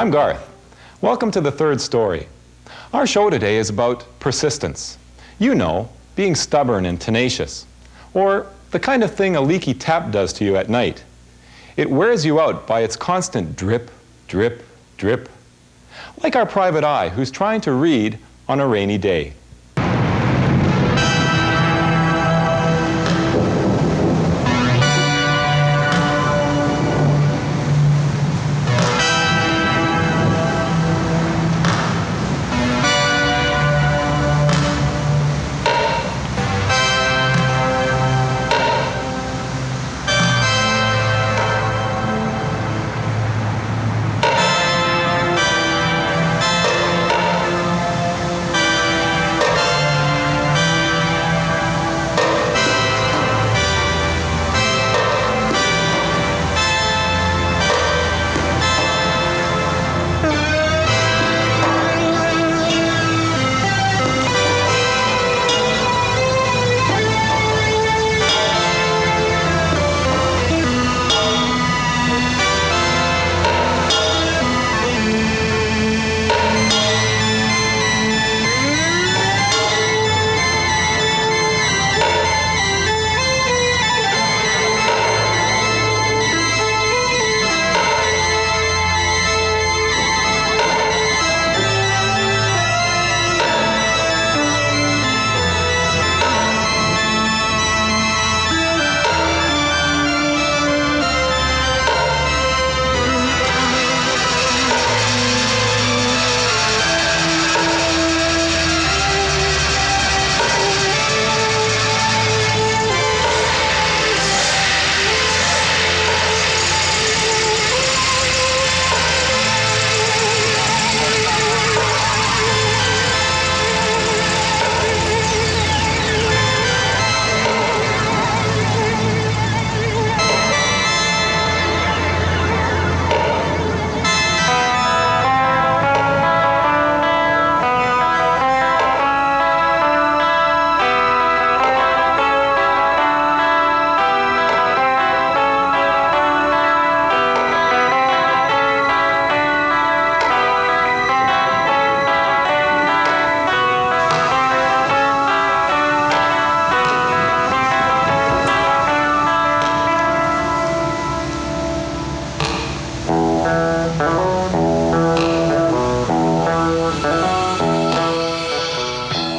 I'm Garth. Welcome to the third story. Our show today is about persistence. You know, being stubborn and tenacious. Or the kind of thing a leaky tap does to you at night. It wears you out by its constant drip, drip, drip. Like our private eye who's trying to read on a rainy day.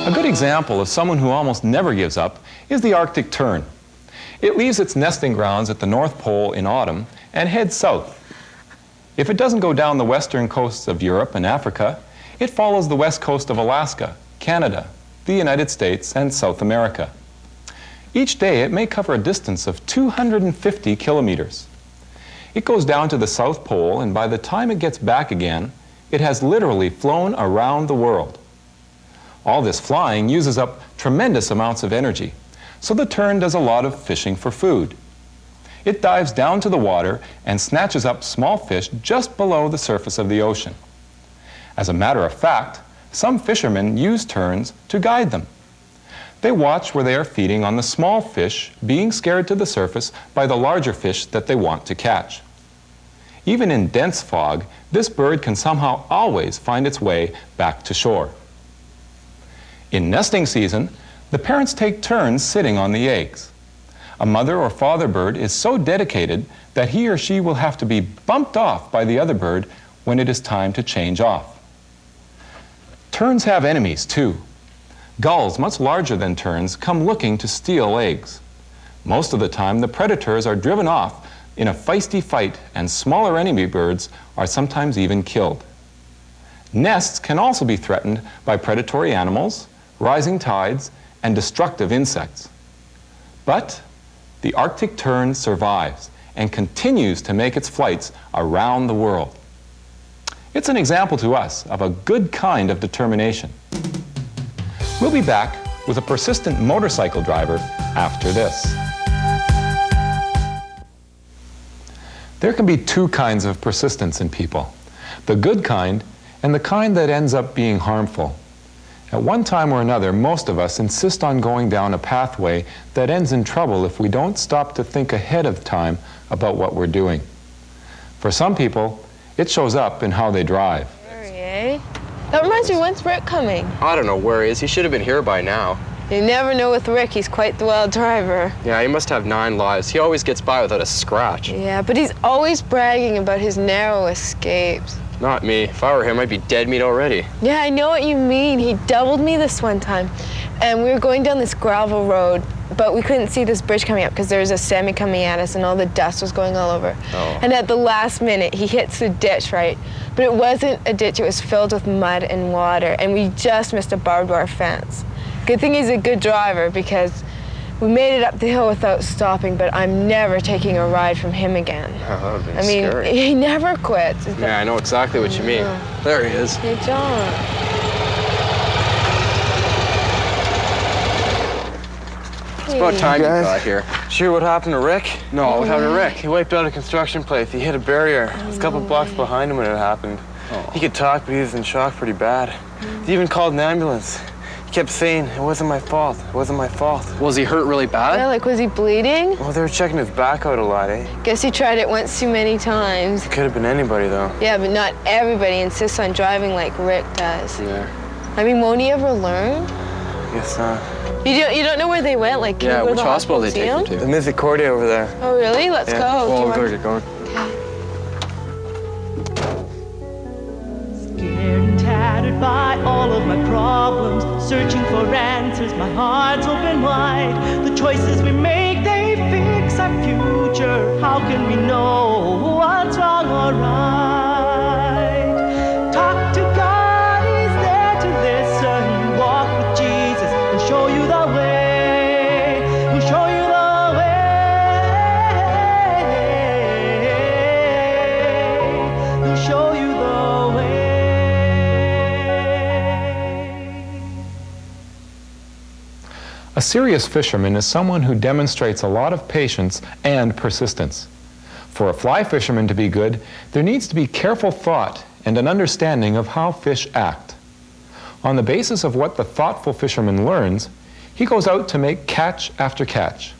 A good example of someone who almost never gives up is the Arctic tern. It leaves its nesting grounds at the North Pole in autumn and heads south. If it doesn't go down the western coasts of Europe and Africa, it follows the west coast of Alaska, Canada, the United States, and South America. Each day it may cover a distance of 250 kilometers. It goes down to the South Pole, and by the time it gets back again, it has literally flown around the world. All this flying uses up tremendous amounts of energy, so the tern does a lot of fishing for food. It dives down to the water and snatches up small fish just below the surface of the ocean. As a matter of fact, some fishermen use terns to guide them. They watch where they are feeding on the small fish, being scared to the surface by the larger fish that they want to catch. Even in dense fog, this bird can somehow always find its way back to shore. In nesting season, the parents take turns sitting on the eggs. A mother or father bird is so dedicated that he or she will have to be bumped off by the other bird when it is time to change off. Terns have enemies too. Gulls, much larger than terns, come looking to steal eggs. Most of the time, the predators are driven off in a feisty fight, and smaller enemy birds are sometimes even killed. Nests can also be threatened by predatory animals, rising tides, and destructive insects. But the Arctic tern survives and continues to make its flights around the world. It's an example to us of a good kind of determination. We'll be back with a persistent motorcycle driver after this. There can be two kinds of persistence in people, the good kind and the kind that ends up being harmful. At one time or another, most of us insist on going down a pathway that ends in trouble if we don't stop to think ahead of time about what we're doing. For some people, It shows up in how they drive. Eh? That reminds me, when's Rick coming? I don't know where he is. He should have been here by now. You never know with Rick, he's quite the wild driver. Yeah, he must have 9 lives. He always gets by without a scratch. Yeah, but he's always bragging about his narrow escapes. Not me. If I were him, I'd be dead meat already. Yeah, I know what you mean. He doubled me this one time. And we were going down this gravel road, but we couldn't see this bridge coming up because there was a semi coming at us and all the dust was going all over. Oh. And at the last minute, he hits the ditch, right? But it wasn't a ditch, it was filled with mud and water, and we just missed a barbed wire fence. Good thing he's a good driver because we made it up the hill without stopping, but I'm never taking a ride from him again. Oh, that would be I mean, scary. he never quits. Yeah, I know exactly what you mean. There he is. Hey, John. It's about time you got here. Sure, what happened to Rick? No, what happened to Rick? He wiped out a construction place. He hit a barrier. It was a couple blocks behind him when it happened. Oh. He could talk, but he was in shock pretty bad. He even called an ambulance. He kept saying, it wasn't my fault. It wasn't my fault. Was he hurt really bad? Yeah, like, was he bleeding? Well, they were checking his back out a lot, eh? Guess he tried it once too many times. It could have been anybody, though. Yeah, but not everybody insists on driving like Rick does. Yeah. I mean, won't he ever learn? Guess not. You don't know where they went? Like, can Yeah, you go to which the hospital they see take him him? to? The Misericordia over there. Oh, really? Let's Yeah. go. Do you Oh, want- go, get going. Scared and tattered by all of my problems, searching for answers, my heart's open wide. The choices we make, they fix our future. How can we know what's wrong or right? Talk to God, He's there to listen. Walk with Jesus, He'll show you the way. He'll show you the way. He'll show you the way. A serious fisherman is someone who demonstrates a lot of patience and persistence. For a fly fisherman to be good, there needs to be careful thought and an understanding of how fish act. On the basis of what the thoughtful fisherman learns, he goes out to make catch after catch.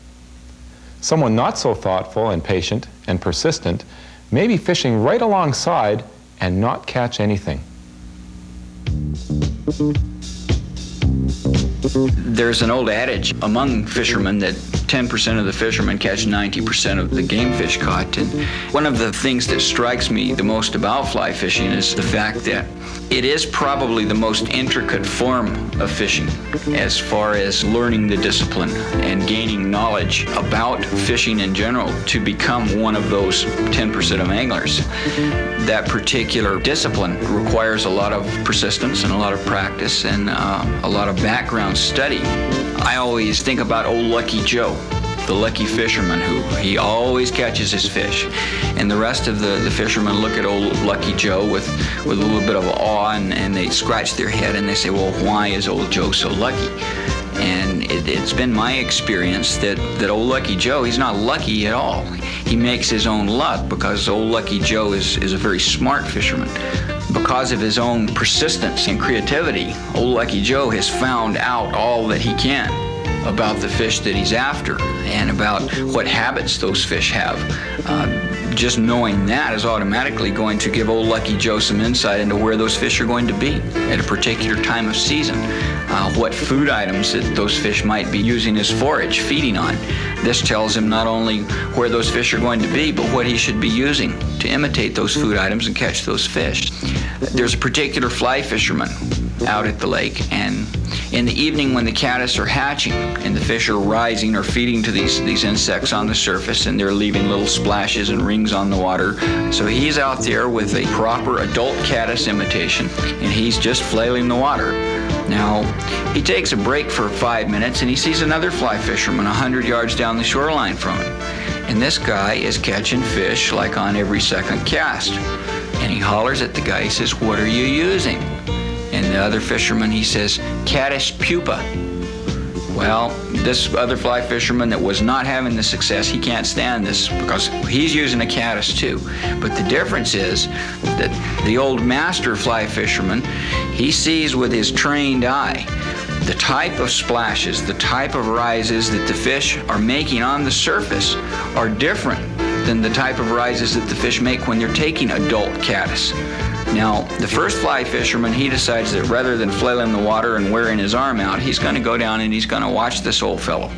Someone not so thoughtful and patient and persistent may be fishing right alongside and not catch anything. There's an old adage among fishermen that 10% of the fishermen catch 90% of the game fish caught. And one of the things that strikes me the most about fly fishing is the fact that it is probably the most intricate form of fishing as far as learning the discipline and gaining knowledge about fishing in general to become one of those 10% of anglers. That particular discipline requires a lot of persistence and a lot of practice and a lot of background study. I always think about old Lucky Joe, the lucky fisherman who he always catches his fish. And the rest of the fishermen look at old Lucky Joe with a little bit of awe and they scratch their head and they say, well, why is old Joe so lucky? And it's been my experience that old Lucky Joe, he's not lucky at all. He makes his own luck because old Lucky Joe is a very smart fisherman. Because of his own persistence and creativity, old Lucky Joe has found out all that he can about the fish that he's after and about what habits those fish have. Just knowing that is automatically going to give old Lucky Joe some insight into where those fish are going to be at a particular time of season, what food items that those fish might be using as forage, feeding on. This tells him not only where those fish are going to be, but what he should be using to imitate those food items and catch those fish. There's a particular fly fisherman out at the lake, and in the evening when the caddis are hatching and the fish are rising or feeding to these insects on the surface and they're leaving little splashes and rings on the water. So he's out there with a proper adult caddis imitation and he's just flailing the water. Now, he takes a break for 5 minutes and he sees another fly fisherman 100 yards down the shoreline from him. And this guy is catching fish like on every second cast. And he hollers at the guy, he says, "What are you using?" And the other fisherman, he says, "Caddis pupa." Well, this other fly fisherman that was not having the success, he can't stand this because he's using a caddis too. But the difference is that the old master fly fisherman, he sees with his trained eye the type of splashes, the type of rises that the fish are making on the surface are different than the type of rises that the fish make when they're taking adult caddis. Now, the first fly fisherman, he decides that rather than flailing the water and wearing his arm out, he's going to go down and he's going to watch this old fellow.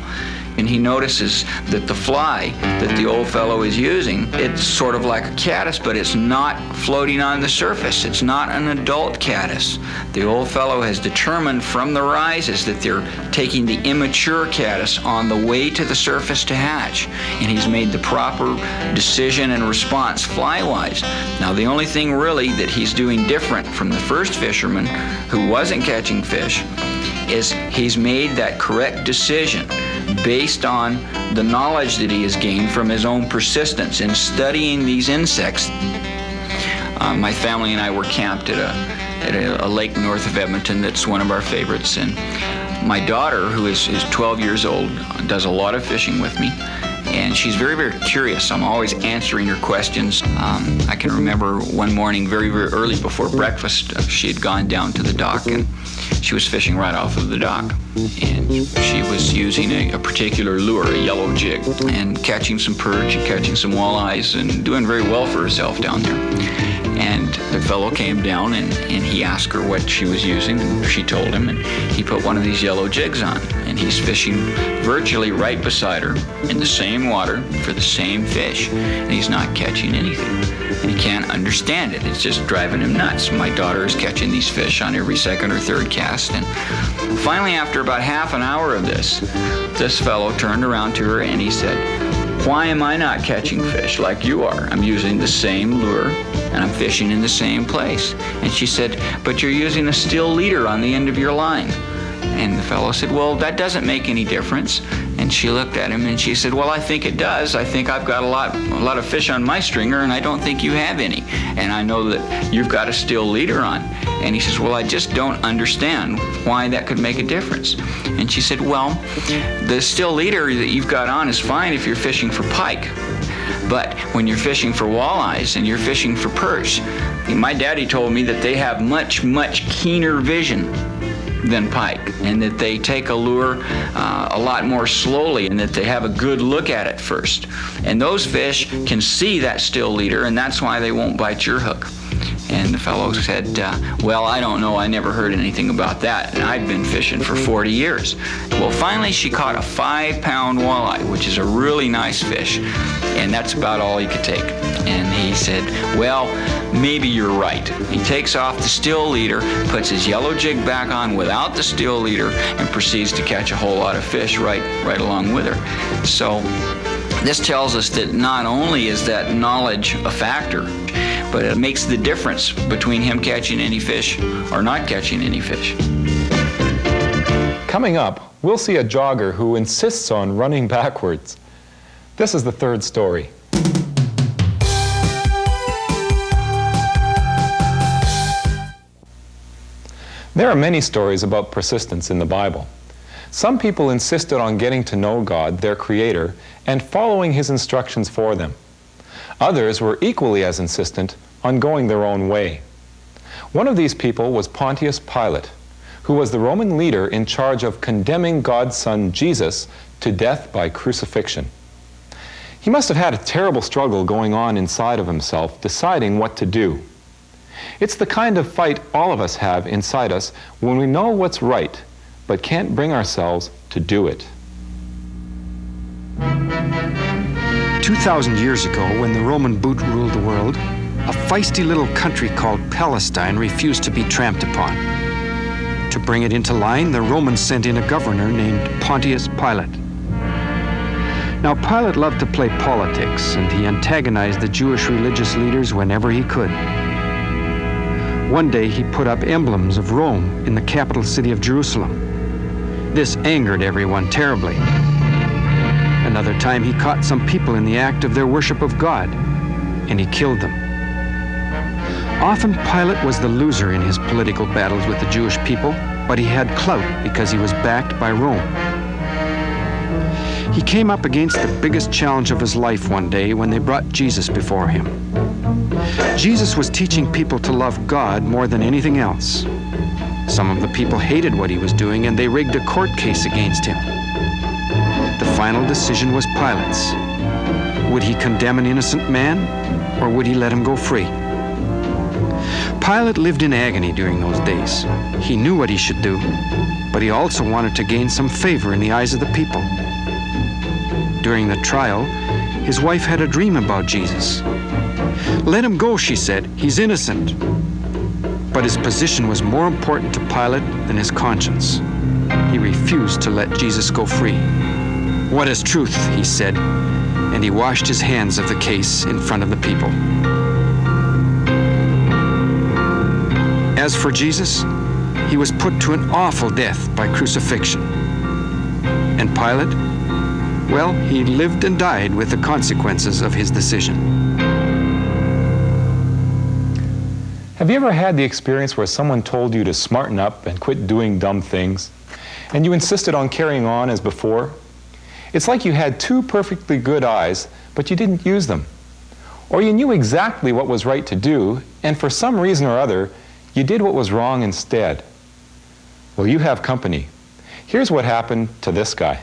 And he notices that the fly that the old fellow is using, it's sort of like a caddis, but it's not floating on the surface. It's not an adult caddis. The old fellow has determined from the rises that they're taking the immature caddis on the way to the surface to hatch. And he's made the proper decision and response fly-wise. Now, the only thing really that he's doing different from the first fisherman who wasn't catching fish is he's made that correct decision based on the knowledge that he has gained from his own persistence in studying these insects. My family and I were camped at a lake north of Edmonton that's one of our favorites, and my daughter, who is 12 years old, does a lot of fishing with me, and she's very, very curious. I'm always answering her questions. I can remember one morning very, very early before breakfast, she had gone down to the dock and she was fishing right off of the dock, and she was using a particular lure, a yellow jig, and catching some perch and catching some walleyes and doing very well for herself down there. And the fellow came down and he asked her what she was using, and she told him, and he put one of these yellow jigs on, and he's fishing virtually right beside her in the same water for the same fish, and he's not catching anything. And he can't understand it. It's just driving him nuts. My daughter is catching these fish on every second or third cast, and finally, after about half an hour of this fellow turned around to her and he said, "Why am I not catching fish like you are? I'm using the same lure and I'm fishing in the same place." And she said, "But you're using a still leader on the end of your line." And the fellow said, "Well, that doesn't make any difference." And she looked at him and she said, "Well, I think it does. I think I've got a lot of fish on my stringer, and I don't think you have any. And I know that you've got a still leader on." And he says, "Well, I just don't understand why that could make a difference." And she said, "Well, the still leader that you've got on is fine if you're fishing for pike. But when you're fishing for walleyes and you're fishing for perch, my daddy told me that they have much, much keener vision than pike, and that they take a lure a lot more slowly, and that they have a good look at it first. And those fish can see that still leader, and that's why they won't bite your hook." And the fellow said, "Well, I don't know. I never heard anything about that. And I've been fishing for 40 years. Well, finally she caught a 5-pound walleye, which is a really nice fish. And that's about all he could take. And he said, "Well, maybe you're right." He takes off the still leader, puts his yellow jig back on without the still leader, and proceeds to catch a whole lot of fish right along with her. So this tells us that not only is that knowledge a factor, but it makes the difference between him catching any fish or not catching any fish. Coming up, we'll see a jogger who insists on running backwards. This is the third story. There are many stories about persistence in the Bible. Some people insisted on getting to know God, their Creator, and following His instructions for them. Others were equally as insistent on going their own way. One of these people was Pontius Pilate, who was the Roman leader in charge of condemning God's Son Jesus to death by crucifixion. He must have had a terrible struggle going on inside of himself, deciding what to do. It's the kind of fight all of us have inside us when we know what's right, but can't bring ourselves to do it. 2,000 years ago, when the Roman boot ruled the world, a feisty little country called Palestine refused to be tramped upon. To bring it into line, the Romans sent in a governor named Pontius Pilate. Now, Pilate loved to play politics, and he antagonized the Jewish religious leaders whenever he could. One day, he put up emblems of Rome in the capital city of Jerusalem. This angered everyone terribly. Another time, he caught some people in the act of their worship of God, and he killed them. Often, Pilate was the loser in his political battles with the Jewish people, but he had clout because he was backed by Rome. He came up against the biggest challenge of his life one day when they brought Jesus before him. Jesus was teaching people to love God more than anything else. Some of the people hated what he was doing, and they rigged a court case against him. The final decision was Pilate's. Would he condemn an innocent man, or would he let him go free? Pilate lived in agony during those days. He knew what he should do, but he also wanted to gain some favor in the eyes of the people. During the trial, his wife had a dream about Jesus. Let him go, she said. He's innocent. But his position was more important to Pilate than his conscience. He refused to let Jesus go free. What is truth, he said, and he washed his hands of the case in front of the people. As for Jesus, he was put to an awful death by crucifixion. And Pilate, well, he lived and died with the consequences of his decision. Have you ever had the experience where someone told you to smarten up and quit doing dumb things, and you insisted on carrying on as before? It's like you had two perfectly good eyes, but you didn't use them. Or you knew exactly what was right to do, and for some reason or other, you did what was wrong instead. Well, you have company. Here's what happened to this guy.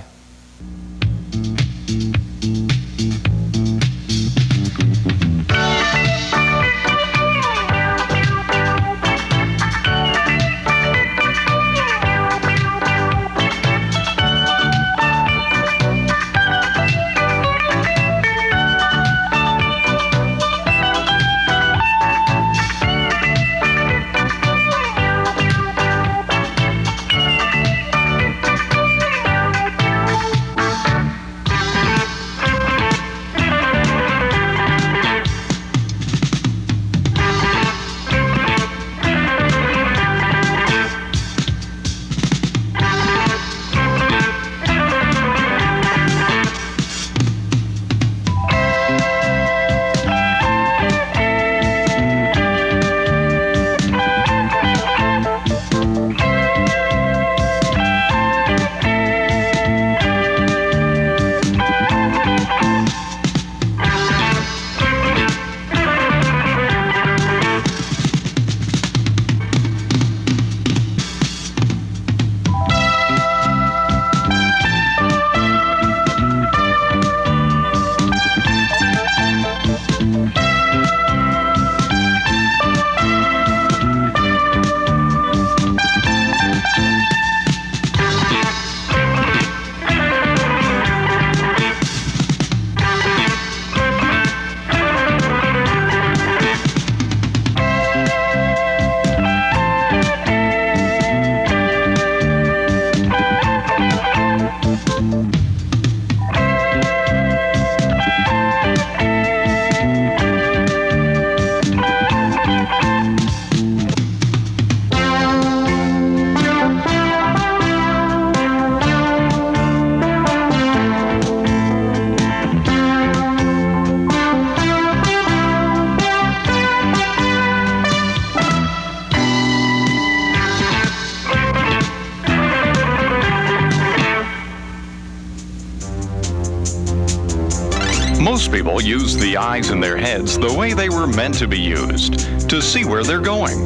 Most people use the eyes in their heads the way they were meant to be used, to see where they're going.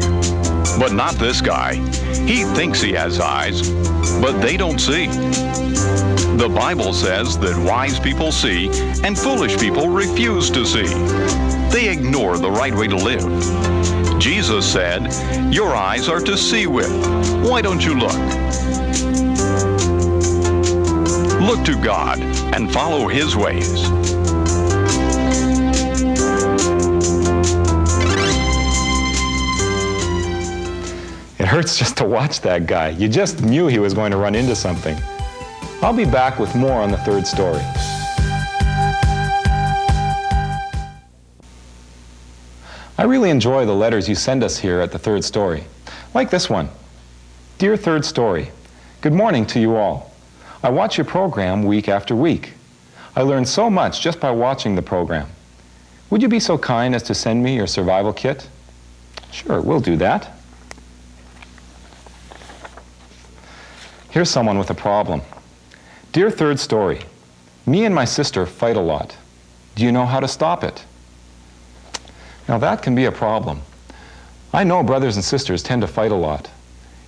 But not this guy. He thinks he has eyes, but they don't see. The Bible says that wise people see and foolish people refuse to see. They ignore the right way to live. Jesus said, "Your eyes are to see with. Why don't you look?" Look to God and follow His ways. It hurts just to watch that guy. You just knew he was going to run into something. I'll be back with more on the third story. I really enjoy the letters you send us here at the third story. Like this one. Dear Third Story, good morning to you all. I watch your program week after week. I learn so much just by watching the program. Would you be so kind as to send me your survival kit? Sure, we'll do that. Here's someone with a problem. Dear Third Story, me and my sister fight a lot. Do you know how to stop it? Now that can be a problem. I know brothers and sisters tend to fight a lot.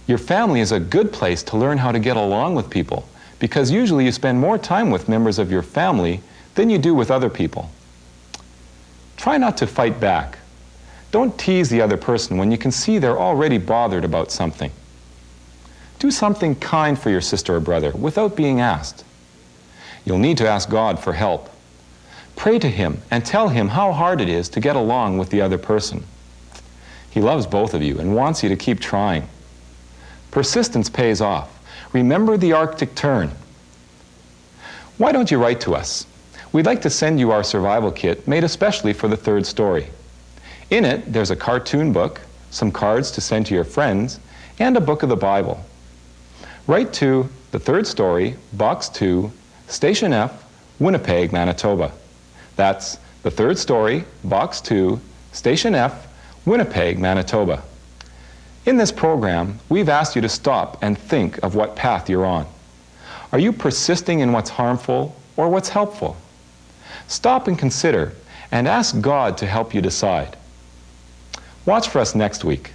Your family is a good place to learn how to get along with people, because usually you spend more time with members of your family than you do with other people. Try not to fight back. Don't tease the other person when you can see they're already bothered about something. Do something kind for your sister or brother without being asked. You'll need to ask God for help. Pray to Him and tell Him how hard it is to get along with the other person. He loves both of you and wants you to keep trying. Persistence pays off. Remember the Arctic Tern. Why don't you write to us? We'd like to send you our survival kit made especially for the third story. In it, there's a cartoon book, some cards to send to your friends, and a book of the Bible. Write to the third story, Box 2, Station F, Winnipeg, Manitoba. That's the third story, Box 2, Station F, Winnipeg, Manitoba. In this program, we've asked you to stop and think of what path you're on. Are you persisting in what's harmful or what's helpful? Stop and consider, and ask God to help you decide. Watch for us next week.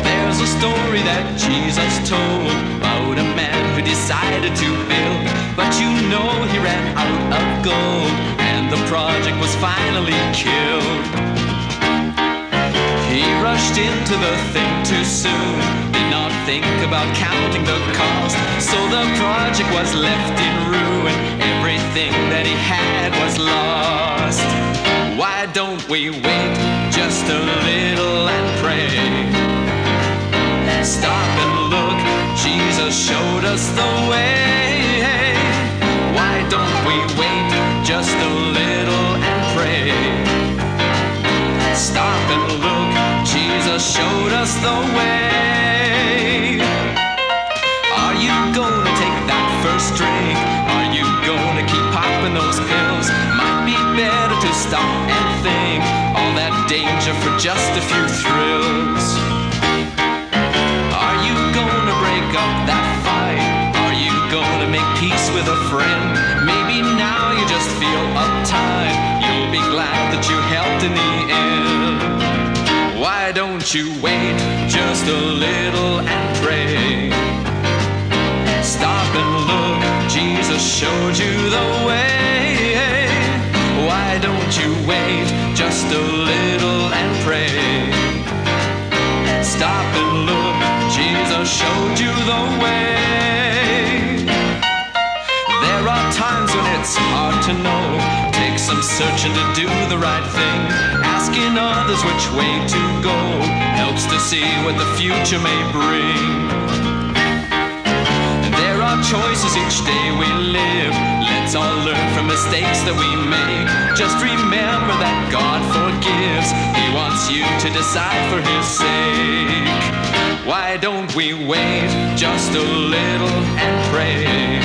There's a story that Jesus told about a man who decided to build, but you know he ran out of gold, and the project was finally killed. He rushed into the thing too soon, did not think about counting the cost, so the project was left in ruin, everything that he had was lost. Why don't we wait just a little and pray? Stop and look, Jesus showed us the way. Why don't we wait just a little and pray? Stop and look, Jesus showed us the way. Are you gonna take that first drink? Are you gonna keep popping those pills? Might be better to stop and think, all that danger for just a few thrills. Are you gonna break up that fight? Are you gonna make peace with a friend? Maybe now you just feel uptight, you'll be glad that you helped in the end. Why don't you wait just a little and pray? Stop and look, Jesus showed you the way. Why don't you wait just a little and pray? Stop and look, Jesus showed you the way. There are times when it's hard to know, take some searching to do the right thing. Asking others which way to go helps to see what the future may bring. There are choices each day we live, let's all learn from mistakes that we make. Just remember that God forgives, He wants you to decide for His sake. Why don't we wait just a little and pray?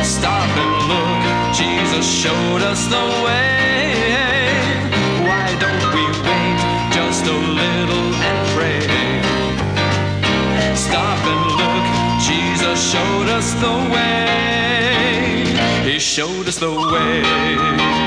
Stop and look, Jesus showed us the way. Why don't we wait just a little and pray? Stop and look, Jesus showed us the way. He showed us the way.